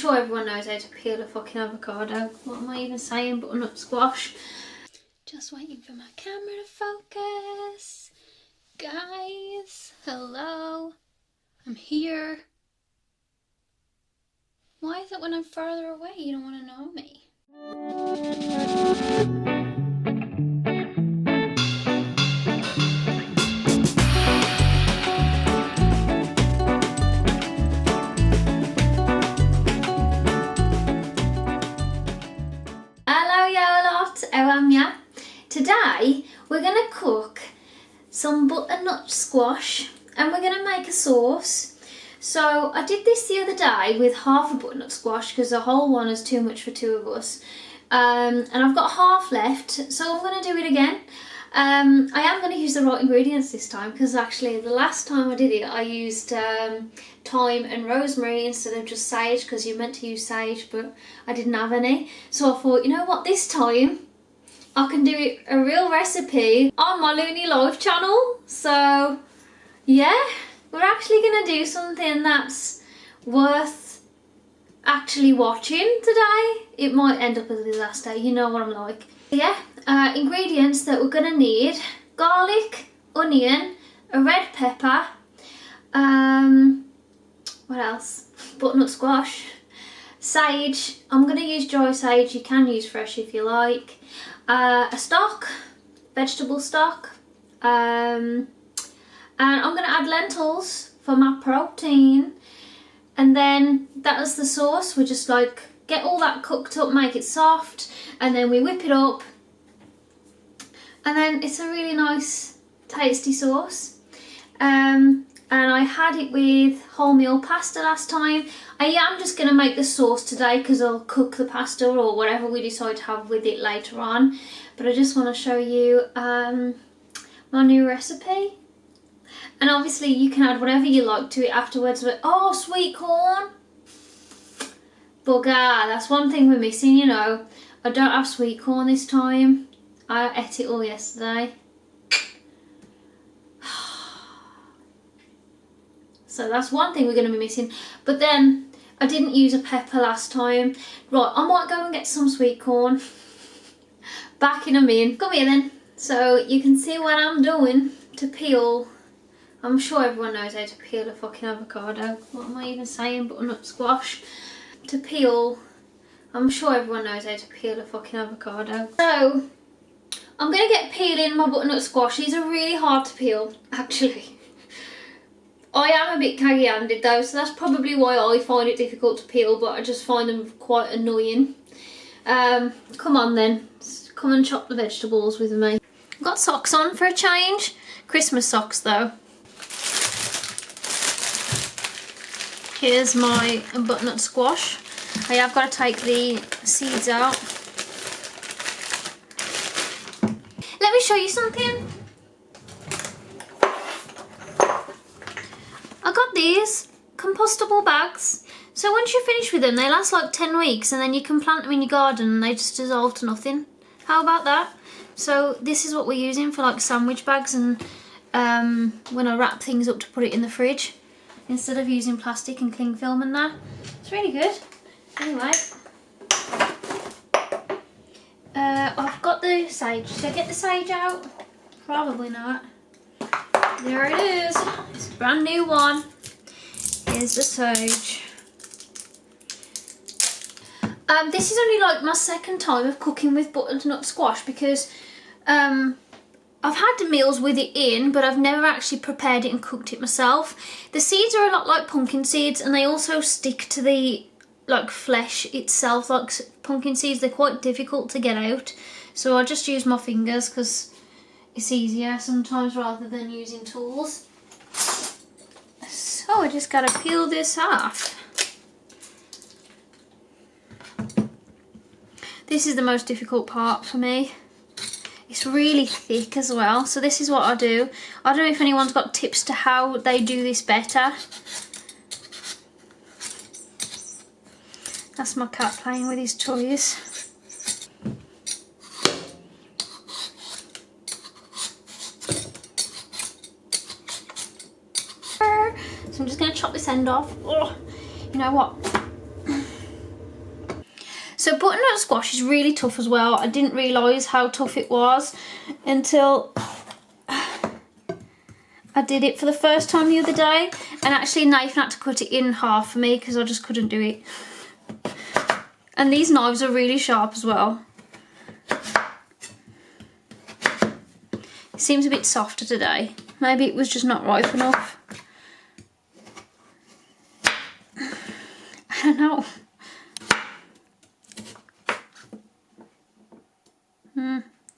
I'm sure everyone knows how to peel a fucking avocado. What am I even saying? Butternut squash. Just waiting for my camera to focus. Guys, hello. I'm here. Why is it when I'm further away you don't want to know me? Hello Yow Lot, how am ya? Today we're going to cook some butternut squash and we're going to make a sauce. So I did this the other day with half a butternut squash because the whole one is too much for two of us. And I've got half left, so I'm going to do it again. I am going to use the right ingredients this time because actually the last time I did it I used thyme and rosemary instead of just sage, because you're meant to use sage but I didn't have any. So I thought, you know what, this time I can do a real recipe on my Loony Life channel. So yeah, we're actually going to do something that's worth actually watching today. It might end up as a disaster, you know what I'm like. Yeah, ingredients that we're going to need: garlic, onion, a red pepper, what else? Butternut squash, sage. I'm going to use dry sage, you can use fresh if you like. A stock, vegetable stock, and I'm going to add lentils for my protein. And then that is the sauce. We just like get all that cooked up, make it soft, and then we whip it up. And then it's a really nice, tasty sauce. And I had it with wholemeal pasta last time. I am just going to make the sauce today because I'll cook the pasta or whatever we decide to have with it later on. But I just want to show you my new recipe. And obviously you can add whatever you like to it afterwards. But oh, sweet corn. Bugger, that's one thing we're missing, you know. I don't have sweet corn this time. I ate it all yesterday. So that's one thing we're going to be missing. But then I didn't use a pepper last time. Right, I might go and get some sweet corn. Back in a minute. Come here then. So you can see what I'm doing to peel. I'm sure everyone knows how to peel a fucking avocado. What am I even saying? Butternut squash. To peel. I'm sure everyone knows how to peel a fucking avocado. So I'm going to get peeling my butternut squash. These are really hard to peel, actually. I am a bit caggy-handed though, so that's probably why I find it difficult to peel, but I just find them quite annoying. Come on then, come and chop the vegetables with me. I've got socks on for a change. Christmas socks though. Here's my butternut squash. I have got to take the seeds out. Let me show you something. I got these compostable bags. So once you finish with them, they last like 10 weeks and then you can plant them in your garden and they just dissolve to nothing. How about that? So this is what we're using for like sandwich bags and when I wrap things up to put it in the fridge instead of using plastic and cling film and that. It's really good. Anyway, I've got the sage. Should I get the sage out? Probably not. There it is. It's a brand new one. Here's the sage. This is only like my second time of cooking with butternut squash because I've had the meals with it in, but I've never actually prepared it and cooked it myself. The seeds are a lot like pumpkin seeds and they also stick to the like flesh itself. Like pumpkin seeds, they're quite difficult to get out. So I just use my fingers because it's easier sometimes rather than using tools. So I just gotta peel this off. This is the most difficult part for me. It's really thick as well, so this is what I do. I don't know if anyone's got tips to how they do this better. That's my cat playing with his toys. So I'm just going to chop this end off. Oh, you know what? So butternut squash is really tough as well. I didn't realise how tough it was until I did it for the first time the other day, and actually Nathan had to cut it in half for me because I just couldn't do it. And these knives are really sharp as well. It seems a bit softer today. Maybe it was just not ripe enough. I don't know.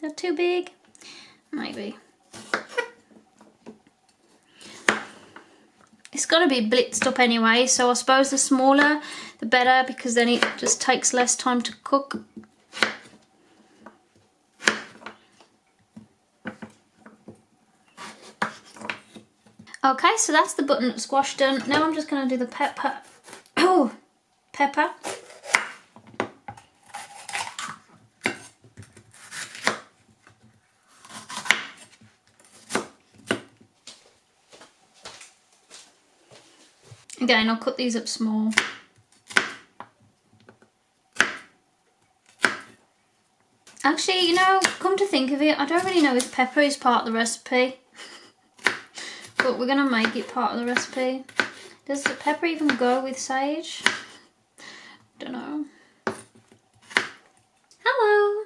They're too big? Maybe. It's got to be blitzed up anyway, so I suppose the smaller the better, because then it just takes less time to cook. Okay, so that's the butternut squash done. Now I'm just going to do the pepper. Oh, pepper. Again, I'll cut these up small. Actually, you know, come to think of it, I don't really know if pepper is part of the recipe. But we're going to make it part of the recipe. Does the pepper even go with sage? Don't know. Hello!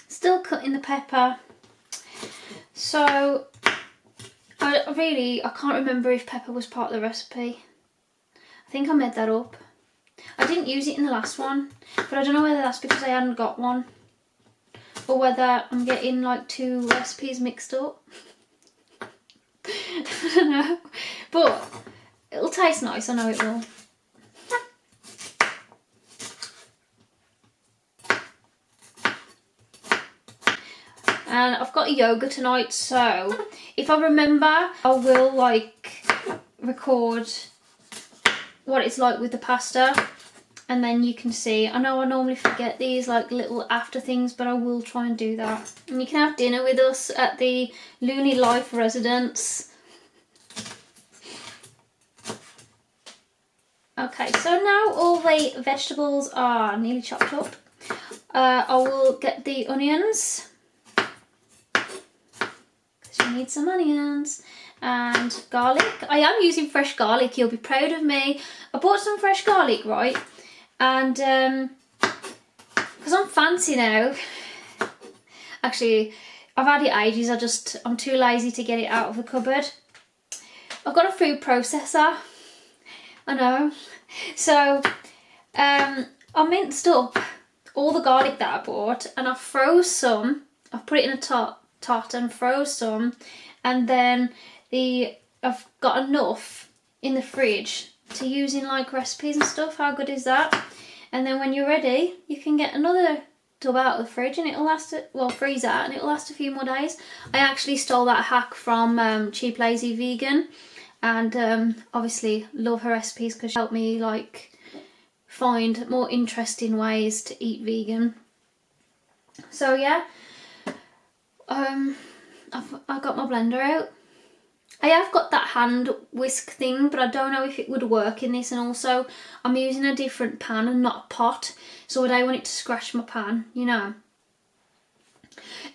Still cutting the pepper. So, I can't remember if pepper was part of the recipe. I think I made that up. I didn't use it in the last one, but I don't know whether that's because I hadn't got one, or whether I'm getting like two recipes mixed up. I don't know, but it'll taste nice, I know it will. And I've got a yoga tonight, so if I remember, I will like record what it's like with the pasta, and then you can see. I know I normally forget these like little after things, but I will try and do that. And you can have dinner with us at the Looney Life residence. Okay, so now all the vegetables are nearly chopped up. I will get the onions, because you need some onions, and garlic. I am using fresh garlic, you'll be proud of me. I bought some fresh garlic, right? And because I'm fancy now. Actually, I've had it ages, I'm too lazy to get it out of the cupboard. I've got a food processor, I know. So I minced up all the garlic that I bought, and I froze some. I've put it in a tot and froze some, and then I've got enough in the fridge to use in like recipes and stuff. How good is that? And then when you're ready, you can get another tub out of the fridge, and it'll last, freeze out, and it'll last a few more days. I actually stole that hack from Cheap Lazy Vegan, and obviously love her recipes because she helped me like find more interesting ways to eat vegan. So yeah, I got my blender out. I have got that hand whisk thing, but I don't know if it would work in this, and also I'm using a different pan and not a pot, so I don't want it to scratch my pan, you know.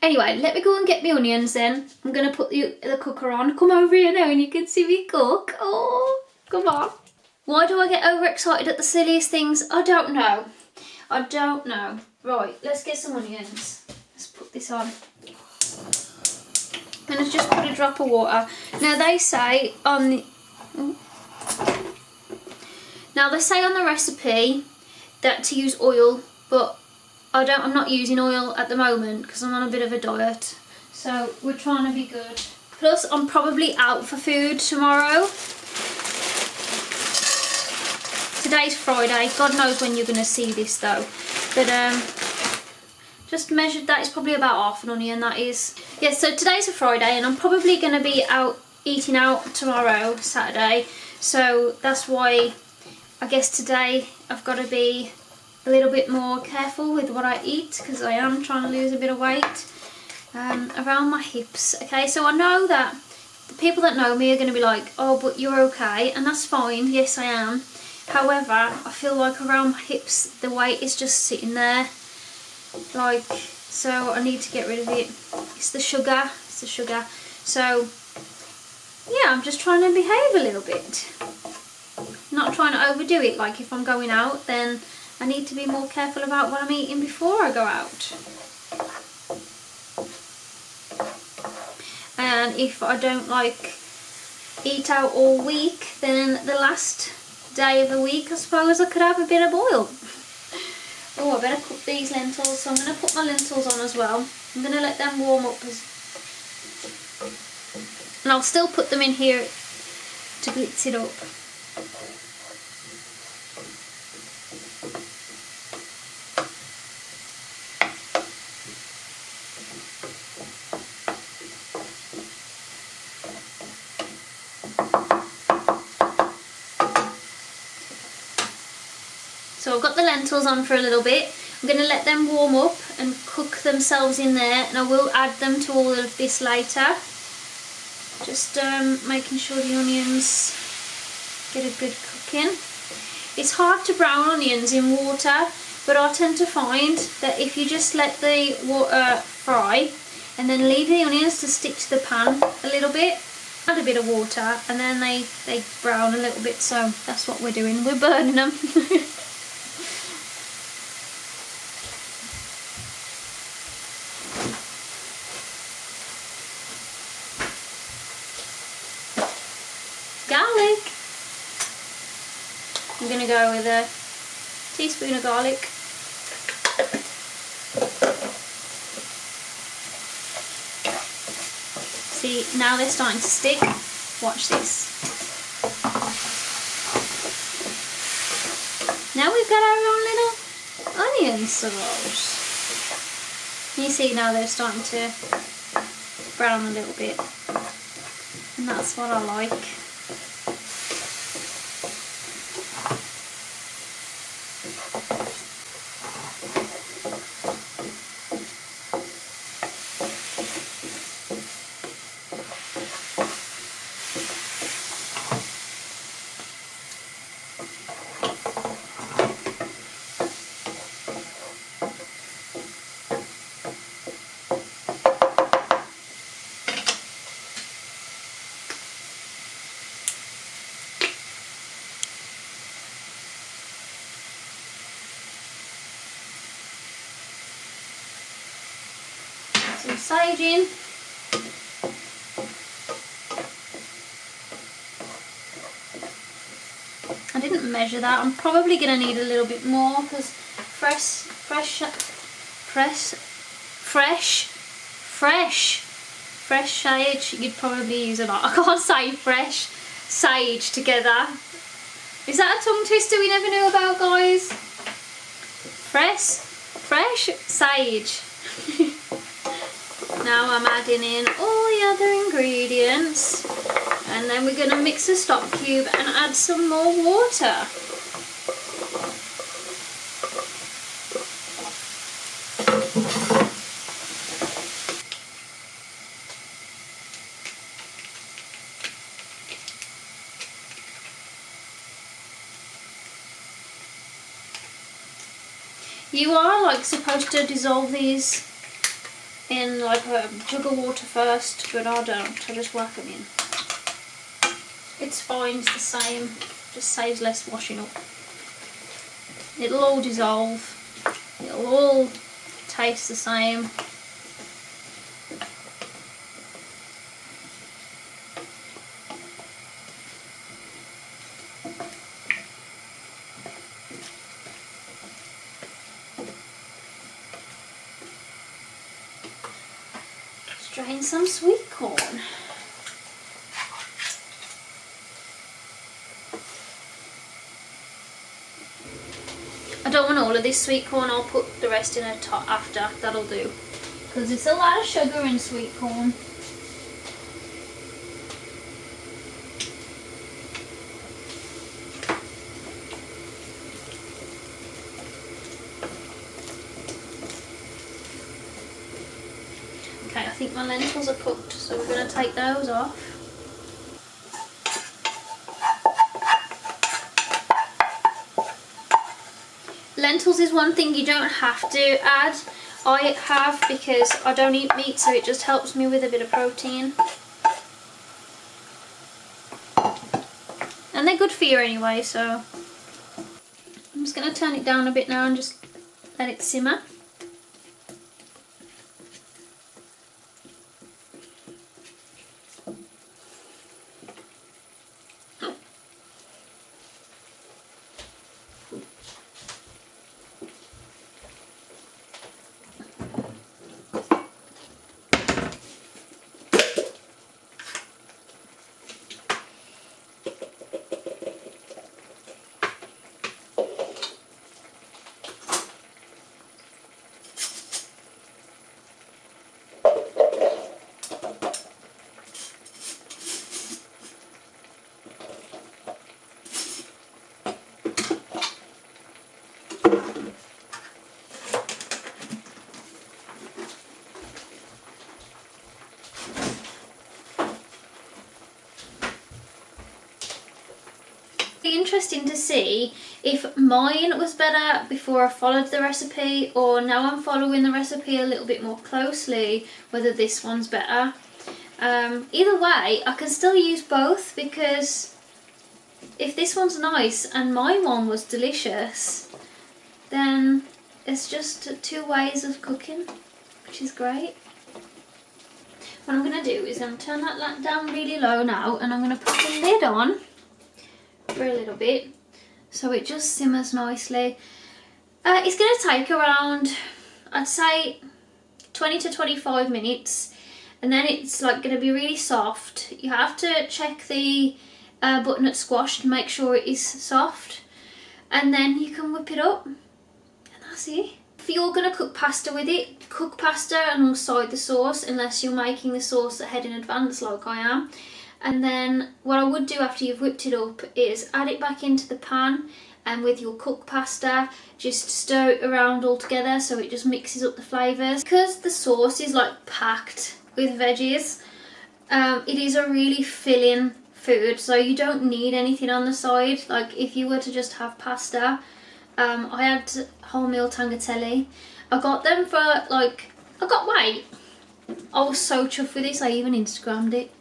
Anyway, let me go and get my onions then. I'm going to put the cooker on. Come over here now and you can see me cook. Oh, come on. Why do I get overexcited at the silliest things? I don't know. I don't know. Right, let's get some onions. Let's put this on. And let's just put a drop of water. Now they say on the recipe that to use oil, but I'm not using oil at the moment because I'm on a bit of a diet. So we're trying to be good. Plus I'm probably out for food tomorrow. Today's Friday. God knows when you're going to see this though. But just measured that. It's probably about half an onion, that is. Yeah, so today's a Friday and I'm probably going to be out eating out tomorrow, Saturday. So that's why I guess today I've got to be a little bit more careful with what I eat, because I am trying to lose a bit of weight around my hips. Okay, so I know that the people that know me are going to be like, oh, but you're okay, and that's fine. Yes, I am. However, I feel like around my hips the weight is just sitting there, like, so I need to get rid of it. It's the sugar, so yeah, I'm just trying to behave a little bit, not trying to overdo it. Like if I'm going out, then I need to be more careful about what I'm eating before I go out. And if I don't like eat out all week, then the last day of the week I suppose I could have a bit of oil. Oh, I better cook these lentils, so I'm going to put my lentils on as well. I'm going to let them warm up, and I'll still put them in here to glitz it up. So I've got the lentils on for a little bit. I'm going to let them warm up and cook themselves in there, and I will add them to all of this later. Just making sure the onions get a good cooking. It's hard to brown onions in water, but I tend to find that if you just let the water fry and then leave the onions to stick to the pan a little bit, add a bit of water, and then they brown a little bit. So that's what we're doing, we're burning them. Garlic. I'm going to go with a teaspoon of garlic. See, now they're starting to stick. Watch this. Now we've got our own little onion sauce. You see now they're starting to brown a little bit. And that's what I like. Some sage in. I didn't measure that. I'm probably going to need a little bit more because fresh sage, you'd probably use a lot. I can't say fresh sage together. Is that a tongue twister we never knew about, guys? Fresh sage. Now I'm adding in all the other ingredients, and then we're going to mix the stock cube and add some more water. You are like supposed to dissolve these in like a jug of water first, but I don't. I just whack them in. It's fine, it's the same, just saves less washing up. It'll all dissolve, it'll all taste the same. Drain some sweet corn. I don't want all of this sweet corn, I'll put the rest in a tot after, that'll do. Because it's a lot of sugar in sweet corn. Okay, I think my lentils are cooked, so we're going to take those off. lentils is one thing you don't have to add. I have because I don't eat meat, so it just helps me with a bit of protein. And they're good for you anyway, so I'm just going to turn it down a bit now and just let it simmer. Interesting to see if mine was better before I followed the recipe, or now I'm following the recipe a little bit more closely, whether this one's better. Either way, I can still use both, because if this one's nice and my one was delicious, then it's just two ways of cooking, which is great. What I'm going to do is I'm going to turn that down really low now, and I'm going to put the lid on for a little bit so it just simmers nicely. It's going to take around, I'd say, 20 to 25 minutes, and then it's like going to be really soft. You have to check the butternut squash to make sure it is soft, and then you can whip it up, and that's it. If you're going to cook pasta with it, cook pasta alongside the sauce, unless you're making the sauce ahead in advance like I am. And then what I would do after you've whipped it up is add it back into the pan, and with your cooked pasta just stir it around all together so it just mixes up the flavours. Because the sauce is like packed with veggies, it is a really filling food, so you don't need anything on the side. Like if you were to just have pasta, I had Wholemeal Tangliatelle. I got them for like, I was so chuffed with this, I even Instagrammed it.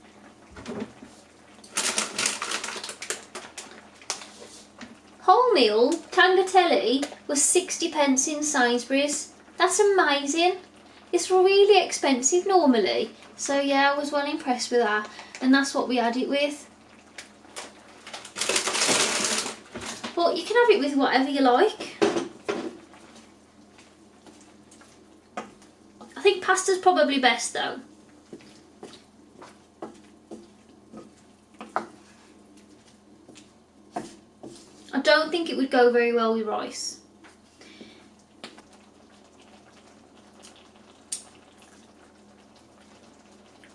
Wholemeal Tangliatelle was 60p in Sainsbury's. That's amazing. It's really expensive normally, so yeah, I was well impressed with that, and that's what we had it with. But you can have it with whatever you like. I think pasta's probably best though. I don't think it would go very well with rice.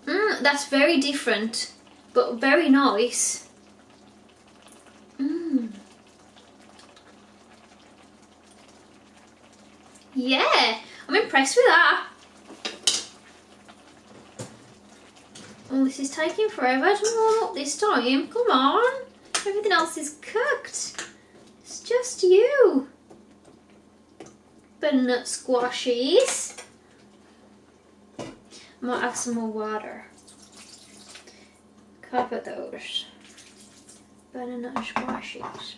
That's very different, but very nice. Yeah, I'm impressed with that. Oh, this is taking forever to warm up this time. Come on. Everything else is cooked. It's just you. Butternut squashies. I might add some more water. Cover those. Butternut squashies.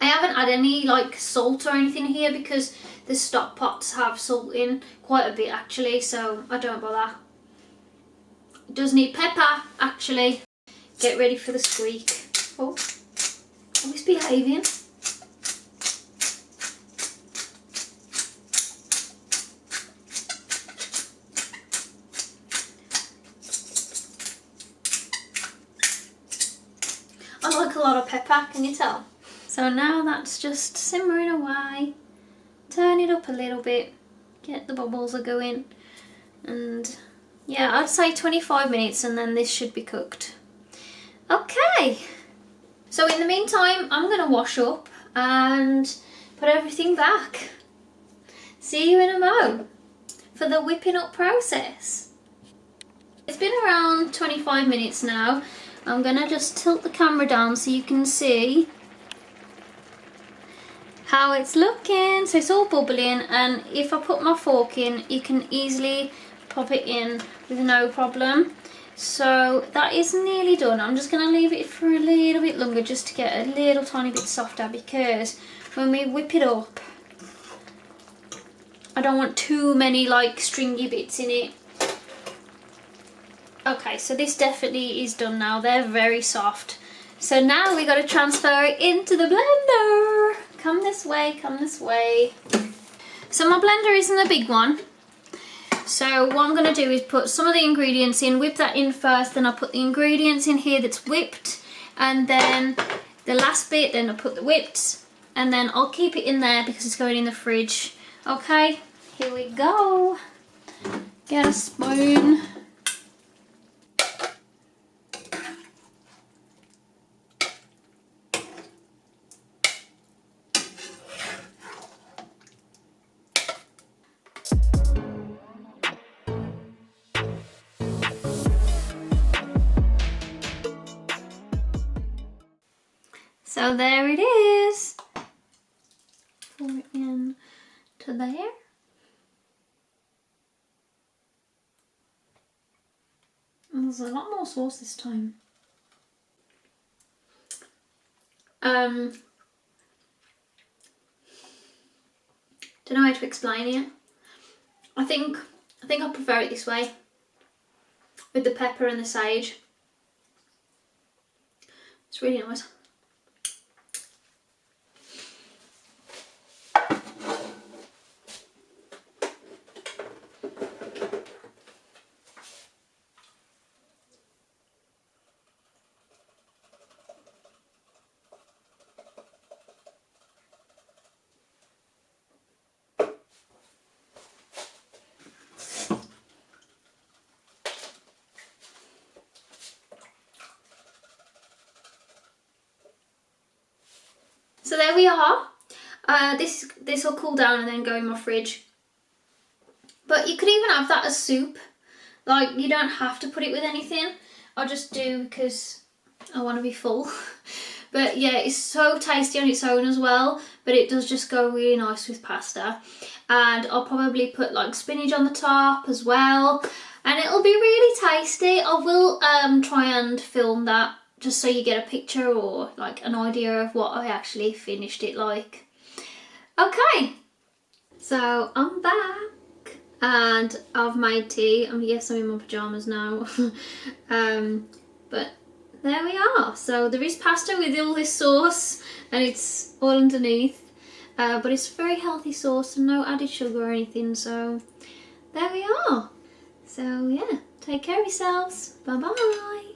I haven't had any like salt or anything here because the stock pots have salt in quite a bit actually, so I don't bother. It does need pepper actually. Get ready for the squeak. Oh, always behaving. I like a lot of pepper, can you tell? So now that's just simmering away. Turn it up a little bit, get the bubbles are going, and yeah, I'd say 25 minutes and then this should be cooked. Okay, so in the meantime I'm going to wash up and put everything back. See you in a mo for the whipping up process. It's been around 25 minutes now. I'm going to just tilt the camera down so you can see how it's looking. So it's all bubbling, and if I put my fork in, you can easily pop it in with no problem. So that is nearly done. I'm just going to leave it for a little bit longer just to get a little tiny bit softer, because when we whip it up, I don't want too many like stringy bits in it. Okay, so this definitely is done now. They're very soft. So now we got to transfer it into the blender. Come this way, come this way. So my blender isn't a big one. So what I'm going to do is put some of the ingredients in, whip that in first, then I'll put the ingredients in here that's whipped, and then the last bit, then I'll put the whipped, and then I'll keep it in there because it's going in the fridge. Okay, here we go. Get a spoon. So there it is. Pour it in to there. And there's a lot more sauce this time. Don't know how to explain it. I think I prefer it this way, with the pepper and the sage. It's really nice. So there we are. This will cool down and then go in my fridge. But you could even have that as soup. Like, you don't have to put it with anything. I'll just do because I want to be full. But yeah, it's so tasty on its own as well. But it does just go really nice with pasta. And I'll probably put like spinach on the top as well. And it'll be really tasty. I will try and film that, just so you get a picture or like an idea of what I actually finished it like. Okay, so I'm back and I've made tea. Yes, I'm in my pyjamas now. But there we are. So there is pasta with all this sauce and it's all underneath. But it's a very healthy sauce and no added sugar or anything. So there we are. So yeah, take care of yourselves. Bye bye.